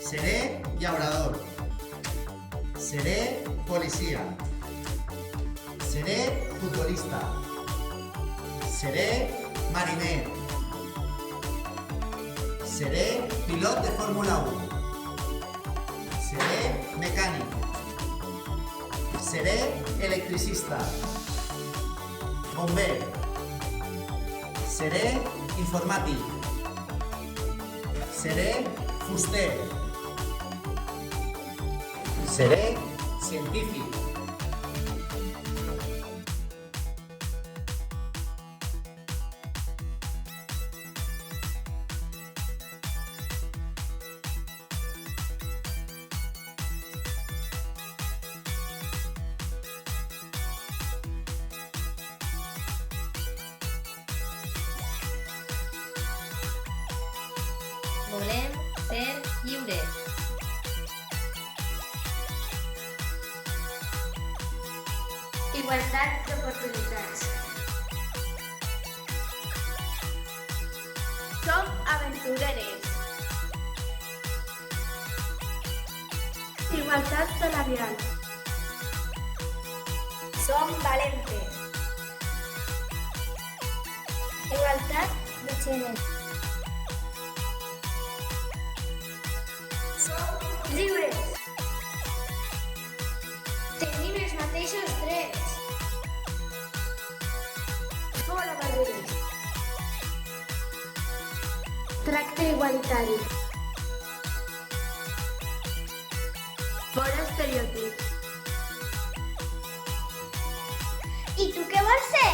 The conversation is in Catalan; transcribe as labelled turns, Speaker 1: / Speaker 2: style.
Speaker 1: Seré llaurador. Seré policía. Seré futbolista. Seré mariner. Seré pilot de Fórmula 1. Seré mecànic. Seré electricista. Bomber. Seré informàtic. Seré fuster. Seré científic.
Speaker 2: Volem ser lliures.
Speaker 3: Igualtat d'oportunitats. Som aventureres. Igualtat salarial. Som valentes. Igualtat de gènere. Som lliures. Tenim els mateixos drets. Fora barreres. Tracte igualitari. Fora estereotips. I tu què vols ser?